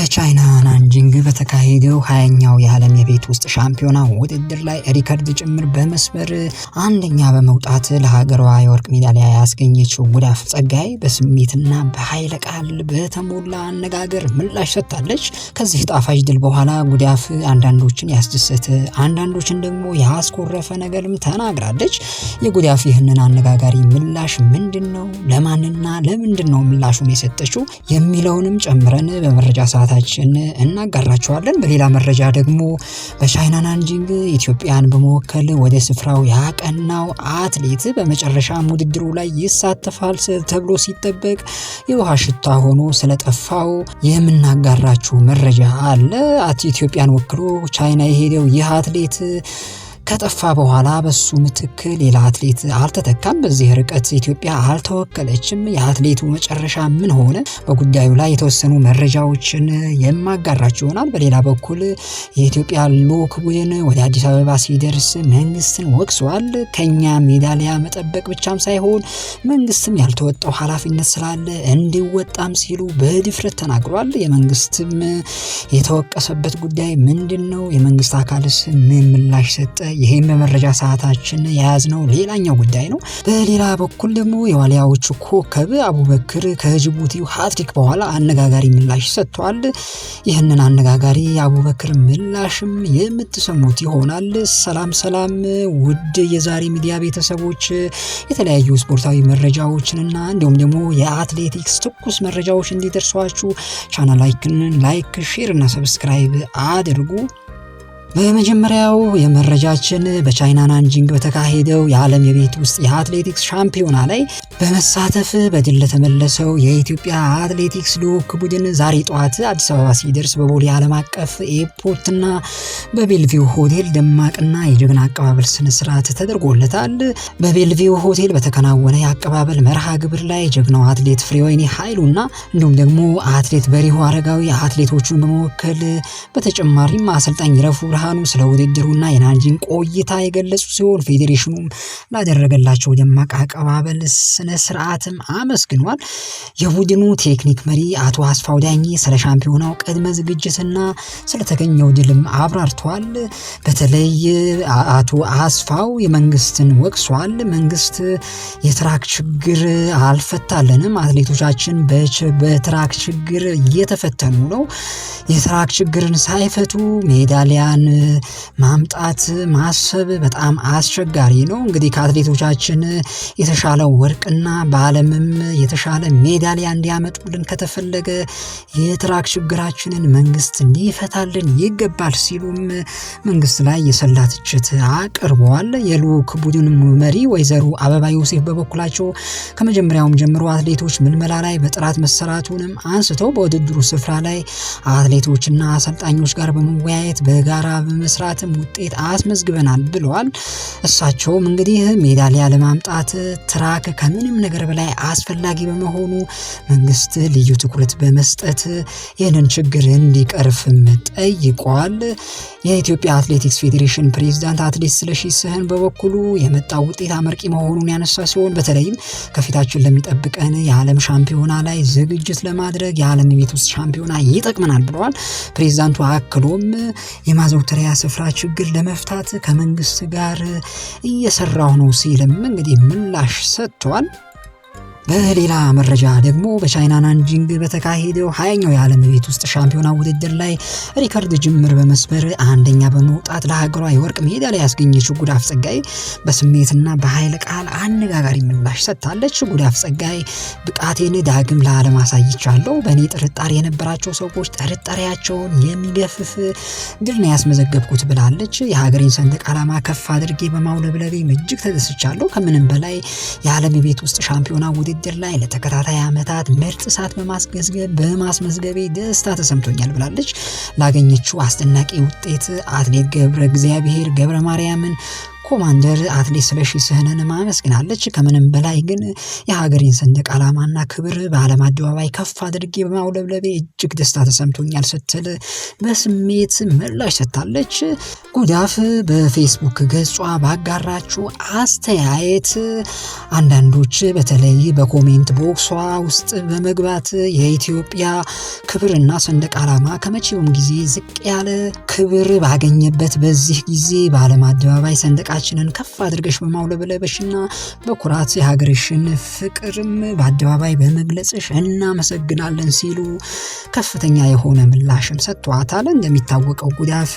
በቻይና ናንጂንግ በተካሄደው 20ኛው የዓለም የቤት ውስጥ ሻምፒዮና ውድድር ላይ ሪከርድ ጭምር በመስበር አንደኛ በመውጣት ለሀገሯ የወርቅ ሜዳሊያ ያስገኘችው ጉዳፍ ጸጋይ በስሜትና በኃይለ ቃል በተሞላ አነጋገር ምላሽ ሰጥታለች። ከዚህ ጣፋጭ ድል በኋላ ጉዳፍ አንዳንዶችን ያስደሰተ አንዳንዶችን ደግሞ ያስኮረፈ ነገርም ተናግራለች። የጉዳፍ ይህንን አነጋጋሪ ምላሽ ምንድነው? ለማንና ለምንድነው ምላሹን የሰጠችው የሚለውንም ጨምረን በመረጃ ሰዓታችን እናጋራቸዋለን። በሌላ መረጃ ደግሞ በቻይና ናንጂንግ ኢትዮጵያን በመወከል ወደ ስፍራው ያቀናው አትሌት በመጨረሻም ውድድሩ ላይ ይሳተፋል ተብሎ ሲጠበቅ የውሃ ሽታ ሆኖ ስለጠፋው የምናጋራችሁ መረጃ አለ። ኢትዮጵያን ወክሎ ቻይና የሄደው ይህ አትሌት ከጠፋ በኋላ በሱ ምትክ ሌላ አትሌት አልተተካም። በዚህ ርቀት ኢትዮጵያ አልተወከለችም። የአትሌቱ መጨረሻ ምን ሆነ? በጉዳዩ ላይ የተወሰኑ መረጃዎችን የማጋራችሁ ይሆናል። በሌላ በኩል የኢትዮጵያ ልዑክ ቡድን ወደ አዲስ አበባ ሲደርስ መንግስትን ወቅሷል። ከኛ ሜዳሊያ መጠበቅ ብቻም ሳይሆን መንግስትም ያልተወጣው ኃላፊነት ስላለ እንዲወጣም ሲሉ በድፍረት ተናግሯል። የመንግስትም የተወቀሰበት ጉዳይ ምንድነው? የመንግስት አካልስ ምን ምላሽ ሰጠ? ይሄም በመረጃ ሰዓታችን የያዝነው ሌላኛው ጉዳይ ነው። በሌላ በኩል ደግሞ የዋሊያዎቹ ኮከብ አቡበክር ከጅቡቲው ሃትሪክ በኋላ አነጋጋሪ ምላሽ ሰጥቷል። ይህንን አነጋጋሪ አቡበክር ምላሽም የምትሰሙት ይሆናል። ሰላም ውድ የዛሬ ሚዲያ ቤተሰቦች፣ የተለያዩ ስፖርታዊ መረጃዎችንና እንዲሁም ደግሞ የአትሌቲክስ ትኩስ መረጃዎች እንዲደርሷችሁ ቻናላችንን ላይክ፣ ሼር እና ሰብስክራይብ አድርጉ። በመጀመሪያው የመረጃችን በቻይና ናንጂንግ በተካሄደው የዓለም የቤት ውስጥ የአትሌቲክስ ሻምፒዮና ላይ በመሳተፍ በድል ለተመለሰው የኢትዮጵያ አትሌቲክስ ልዑክ ቡድን ዛሬ ጠዋት አዲስ አበባ ሲደርስ በቦሌ ዓለም አቀፍ ኤርፖርትና በቤልቪው ሆቴል ደማቅና የጀግና አቀባበል ስነ ስርዓት ተደርጎለታል። በቤልቪው ሆቴል በተከናወነ የአቀባበል መርሃ ግብር ላይ ጀግናው አትሌት ፍሬወይኒ ኃይሉና እንዲሁም ደግሞ አትሌት በሪሁ አረጋዊ አትሌቶቹን በመወከል በተጨማሪም አሰልጣኝ ይረፉ ብርሃኑ ስለ ውድድሩና የናንጂንግ ቆይታ የገለጹ ሲሆን ፌዴሬሽኑም ላደረገላቸው ደማቅ አቀባበል ስነ ስርዓትም አመስግኗል። የቡድኑ ቴክኒክ መሪ አቶ አስፋው ዳኜ ስለ ሻምፒዮናው ቅድመ ዝግጅትና ስለተገኘው ድልም አብራርተዋል። በተለይ አቶ አስፋው የመንግስትን ወቅሷል። መንግስት የትራክ ችግር አልፈታልንም፣ አትሌቶቻችን በትራክ ችግር እየተፈተኑ ነው። የትራክ ችግርን ሳይፈቱ ሜዳሊያን ማምጣት ማሰብ በጣም አስቸጋሪ ነው። እንግዲህ ከአትሌቶቻችን የተሻለ ወርቅና በዓለምም የተሻለ ሜዳሊያ እንዲያመጡልን ከተፈለገ የትራክ ችግራችንን መንግስት እንዲፈታልን ይገባል ሲሉም መንግስት ላይ የሰላ ትችት አቅርበዋል። የልዑክ ቡድን መሪ ወይዘሮ አበባ ዮሴፍ በበኩላቸው ከመጀመሪያውም ጀምሮ አትሌቶች ምልመላ ላይ በጥራት መሰራቱንም አንስተው በውድድሩ ስፍራ ላይ አትሌቶችና አሰልጣኞች ጋር በመወያየት በጋራ በመስራትም ውጤት አስመዝግበናል ብለዋል። እሳቸውም እንግዲህ ሜዳሊያ ለማምጣት ትራክ ከምንም ነገር በላይ አስፈላጊ በመሆኑ መንግስት ልዩ ትኩረት በመስጠት ይህንን ችግር እንዲቀርፍም ጠይቋል። የኢትዮጵያ አትሌቲክስ ፌዴሬሽን ፕሬዝዳንት አትሌት ስለሺ ስህን በበኩሉ የመጣው ውጤት አመርቂ መሆኑን ያነሳ ሲሆን በተለይም ከፊታችን ለሚጠብቀን የዓለም ሻምፒዮና ላይ ዝግጅት ለማድረግ የዓለም የቤት ውስጥ ሻምፒዮና ይጠቅመናል ብለዋል። ፕሬዝዳንቱ አክሎም የማዘውተሪያ ስፍራ ችግር ለመፍታት ከመንግስት ጋር እየሰራሁ ነው ሲልም እንግዲህ ምላሽ ሰጥቷል። በሌላ መረጃ ደግሞ በቻይና ናንጂንግ በተካሄደው 20ኛው የዓለም የቤት ውስጥ ሻምፒዮና ውድድር ላይ ሪከርድ ጅምር በመስበር አንደኛ በመውጣት ለሀገሯ የወርቅ ሜዳሊያ ያስገኘችው ጉዳፍ ጸጋይ በስሜትና በኃይለ ቃል አነጋጋሪ ምላሽ ሰጥታለች። ጉዳፍ ጸጋይ ብቃቴን ዳግም ለዓለም አሳይቻለሁ፣ በእኔ ጥርጣሬ የነበራቸው ሰዎች ጥርጣሬያቸውን የሚገፍፍ ድል ነው ያስመዘገብኩት ብላለች። የሀገሬን ሰንደቅ ዓላማ ከፍ አድርጌ በማውለብለቤ እጅግ ተደስቻለሁ። ከምንም በላይ የዓለም የቤት ውስጥ ሻምፒዮና ውድድር ላይ ለተከታታይ ዓመታት ምርጥ ሰዓት በማስመዝገቤ ደስታ ተሰምቶኛል ብላለች። ላገኘችው አስደናቂ ውጤት አትሌት ገብረ እግዚአብሔር ገብረ ማርያምን ኮማንደር አትሌት ስለሺ ስህንን ማመስግናለች። ከምንም በላይ ግን የሀገሬን ሰንደቅ ዓላማና ክብር በዓለም አደባባይ ከፍ አድርጌ በማውለብለቤ እጅግ ደስታ ተሰምቶኛል ስትል በስሜት ምላሽ ሰጥታለች። ጉዳፍ በፌስቡክ ገጿ ባጋራችው አስተያየት አንዳንዶች በተለይ በኮሜንት ቦክሷ ውስጥ በመግባት የኢትዮጵያ ክብርና ሰንደቅ ዓላማ ከመቼውም ጊዜ ዝቅ ያለ ክብር ባገኘበት በዚህ ጊዜ በዓለም አደባባይ ሰንደቃችንን ከፍ አድርገሽ በማውለብለብሽና በኩራት የሀገርሽን ፍቅርም በአደባባይ በመግለጽሽ እናመሰግናለን ሲሉ ከፍተኛ የሆነ ምላሽም ሰጥቷታል። እንደሚታወቀው ጉዳፍ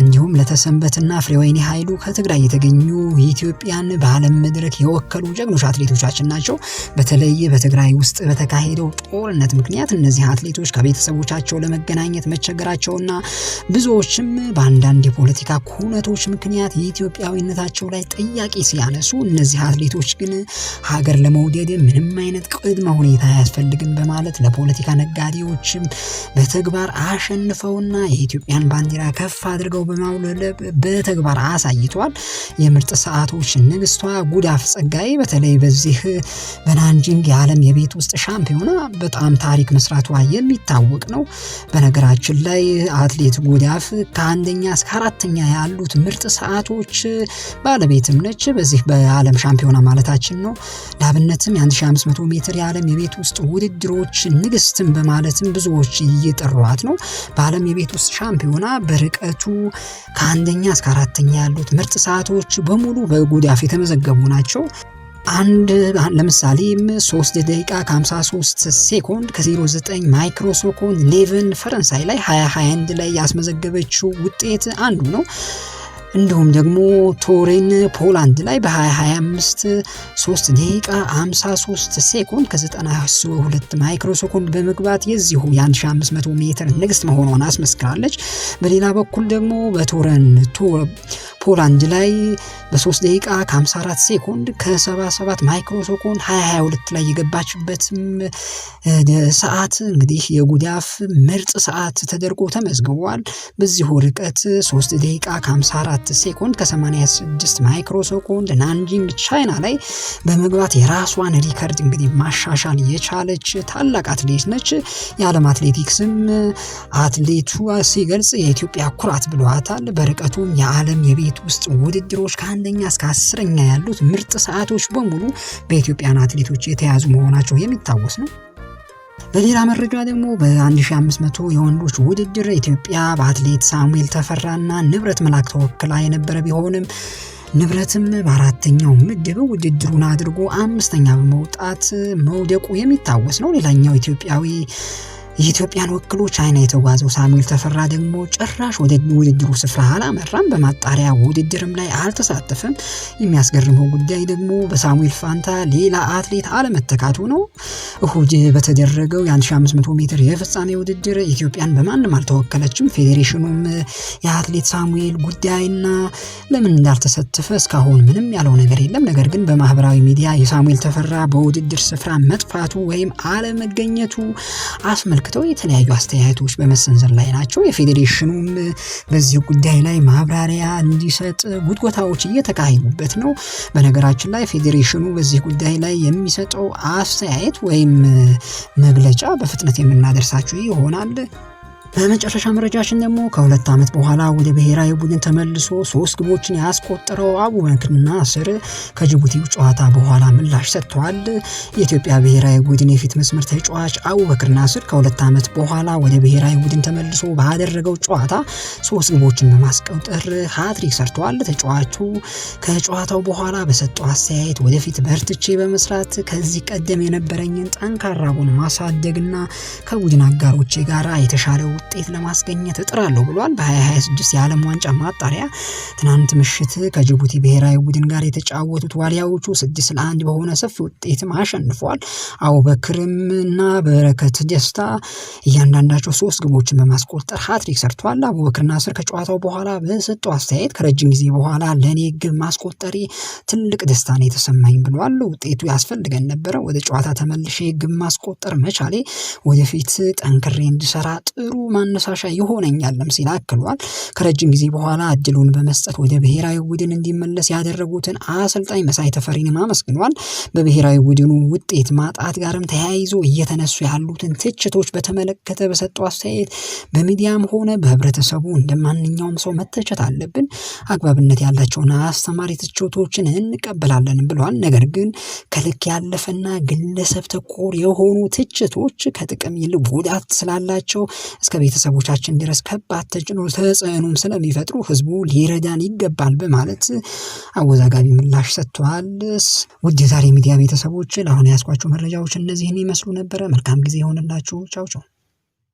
እንዲሁም ለተሰንበትና ፍሬወይኒ ኃይሉ ከትግራይ የተገኙ ኢትዮጵያን በዓለም መድረክ የወከሉ ጀግኖች አትሌቶቻችን ናቸው። በተለይ በትግራይ ውስጥ በተካሄደው ጦርነት ምክንያት እነዚህ አትሌቶች ከቤተሰቦቻቸው ለመገናኘት መቸገራቸውና ብዙዎችም በአንዳንድ የፖለቲካ ኩነቶች ምክንያት የኢትዮጵያዊነታቸው ላይ ጥያቄ ሲያነሱ እነዚህ አትሌቶች ግን ሀገር ለመውደድ ምንም አይነት ቅድመ ሁኔታ አያስፈልግም በማለት ለፖለቲካ ነጋዴዎችም በተግባር አሸንፈውና የኢትዮጵያን ባንዲራ ከፍ አድርገው በማውለብለብ በተግባር አሳይቷል። የምርጥ ሰዓቶች ንግስቷ ጉዳፍ ጸጋይ በተለይ በዚህ በናንጂንግ የዓለም የቤት ውስጥ ሻምፒዮና በጣም ታሪክ መስራቷ የሚታወቅ ነው። በነገራችን ላይ አትሌት ጉዳፍ ከአንደኛ እስከ አራተኛ ያሉት ምርጥ ሰዓቶች ባለቤትም ነች። በዚህ በዓለም ሻምፒዮና ማለታችን ነው። ለአብነትም የ1500 ሜትር የዓለም የቤት ውስጥ ውድድሮች ንግስትም በማለትም ብዙዎች እየጠሯት ነው። በዓለም የቤት ውስጥ ሻምፒዮና በርቀቱ ከአንደኛ እስከ አራተኛ ያሉት ምርጥ ሰዓቶች በሙሉ በጉዳፍ የተመዘገቡ ናቸው። ለምሳሌም 3 ደቂቃ ከ53 ሴኮንድ ከ09 ማይክሮ ሴኮንድ ሌቨን ፈረንሳይ ላይ 2021 ላይ ያስመዘገበችው ውጤት አንዱ ነው። እንዲሁም ደግሞ ቶሪን ፖላንድ ላይ በ2025 3 ደቂቃ 53 ሴኮንድ ከ92 ማይክሮ ሴኮንድ በመግባት የዚሁ የ1500 ሜትር ንግስት መሆኗን አስመስክራለች። በሌላ በኩል ደግሞ በቶረን ፖላንድ ላይ በ3 ደቂቃ ከ54 ሴኮንድ ከ77 ማይክሮ ሴኮንድ 2022 ላይ የገባችበትም ሰዓት እንግዲህ የጉዳፍ ምርጥ ሰዓት ተደርጎ ተመዝግቧል። በዚሁ ርቀት 3 ደቂቃ ከ54 ሴኮንድ ከ86 ማይክሮ ሴኮንድ ናንጂንግ ቻይና ላይ በመግባት የራሷን ሪከርድ እንግዲህ ማሻሻል የቻለች ታላቅ አትሌት ነች። የዓለም አትሌቲክስም አትሌቱ ሲገልጽ የኢትዮጵያ ኩራት ብሏታል። በርቀቱም የዓለም የቤት ውስጥ ውድድሮች ከአንደኛ እስከ 10ኛ ያሉት ምርጥ ሰዓቶች በሙሉ በኢትዮጵያን አትሌቶች የተያዙ መሆናቸው የሚታወስ ነው። በሌላ መረጃ ደግሞ በ1500 የወንዶች ውድድር ኢትዮጵያ በአትሌት ሳሙኤል ተፈራና ንብረት መላክ ተወክላ የነበረ ቢሆንም ንብረትም በአራተኛው ምድብ ውድድሩን አድርጎ 5ኛ በመውጣት መውደቁ የሚታወስ ነው። ሌላኛው ኢትዮጵያዊ የኢትዮጵያን ወክሎ ቻይና የተጓዘው ሳሙኤል ተፈራ ደግሞ ጭራሽ ወደ ውድድሩ ስፍራ አላመራም። በማጣሪያ ውድድርም ላይ አልተሳተፈም። የሚያስገርመው ጉዳይ ደግሞ በሳሙኤል ፋንታ ሌላ አትሌት አለመተካቱ ነው። እሁድ በተደረገው የ1500 ሜትር የፍጻሜ ውድድር ኢትዮጵያን በማንም አልተወከለችም። ፌዴሬሽኑም የአትሌት ሳሙኤል ጉዳይና ለምን እንዳልተሳተፈ እስካሁን ምንም ያለው ነገር የለም። ነገር ግን በማህበራዊ ሚዲያ የሳሙኤል ተፈራ በውድድር ስፍራ መጥፋቱ ወይም አለመገኘቱ አስመልክተው የተለያዩ አስተያየቶች በመሰንዘር ላይ ናቸው። የፌዴሬሽኑም በዚህ ጉዳይ ላይ ማብራሪያ እንዲሰጥ ጉትጎታዎች እየተካሄዱበት ነው። በነገራችን ላይ ፌዴሬሽኑ በዚህ ጉዳይ ላይ የሚሰጠው አስተያየት ወይም መግለጫ በፍጥነት የምናደርሳችሁ ይሆናል። በመጨረሻ መረጃችን ደግሞ ከ2 ዓመት በኋላ ወደ ብሔራዊ ቡድን ተመልሶ 3 ግቦችን ያስቆጠረው አቡበክር ናስር ከጅቡቲው ጨዋታ በኋላ ምላሽ ሰጥቷል። የኢትዮጵያ ብሔራዊ ቡድን የፊት መስመር ተጫዋች አቡበክር ናስር ከ2 ዓመት በኋላ ወደ ብሔራዊ ቡድን ተመልሶ ባደረገው ጨዋታ 3 ግቦችን በማስቆጠር ሃትሪክ ሰርቷል። ተጫዋቹ ከጨዋታው በኋላ በሰጠው አስተያየት ወደፊት በርትቼ በመስራት ከዚህ ቀደም የነበረኝን ጠንካራ ጎን ማሳደግና ከቡድን አጋሮቼ ጋራ የተሻለ ውጤት ለማስገኘት እጥራለሁ ብሏል። በ2026 የዓለም ዋንጫ ማጣሪያ ትናንት ምሽት ከጅቡቲ ብሔራዊ ቡድን ጋር የተጫወቱት ዋሊያዎቹ 6-1 በሆነ ሰፊ ውጤትም አሸንፏል። አቡበክርም እና በረከት ደስታ እያንዳንዳቸው 3 ግቦችን በማስቆጠር ሃትሪክ ሰርቷል። አቡበክር ናስር ከጨዋታው በኋላ በሰጠው አስተያየት ከረጅም ጊዜ በኋላ ለኔ ግብ ማስቆጠሬ ትልቅ ደስታ ነው የተሰማኝ ብሏል። ውጤቱ ያስፈልገን ነበረ። ወደ ጨዋታ ተመልሼ ግብ ማስቆጠር መቻሌ ወደፊት ጠንክሬ እንድሰራ ጥሩ ማነሳሻ ይሆነኛልም ሲል አክሏል። ከረጅም ጊዜ በኋላ እድሉን በመስጠት ወደ ብሔራዊ ቡድን እንዲመለስ ያደረጉትን አሰልጣኝ መሳይ ተፈሪንም አመስግኗል። በብሔራዊ ቡድኑ ውጤት ማጣት ጋርም ተያይዞ እየተነሱ ያሉትን ትችቶች በተመለከተ በሰጠው አስተያየት በሚዲያም ሆነ በህብረተሰቡ እንደማንኛውም ሰው መተቸት አለብን፣ አግባብነት ያላቸውና አስተማሪ ትችቶችን እንቀበላለን ብለዋል። ነገር ግን ከልክ ያለፈና ግለሰብ ተኮር የሆኑ ትችቶች ከጥቅም ይልቅ ጉዳት ስላላቸው እስከ ቤተሰቦቻችን ድረስ ከባድ ተጽዕኖም ስለሚፈጥሩ ህዝቡ ሊረዳን ይገባል በማለት አወዛጋቢ ምላሽ ሰጥቷል። ውድ የዛሬ ሚዲያ ቤተሰቦች ለአሁን ያስኳቸው መረጃዎች እነዚህን ይመስሉ ነበረ። መልካም ጊዜ ይሆንላችሁ። ቻው ቻው።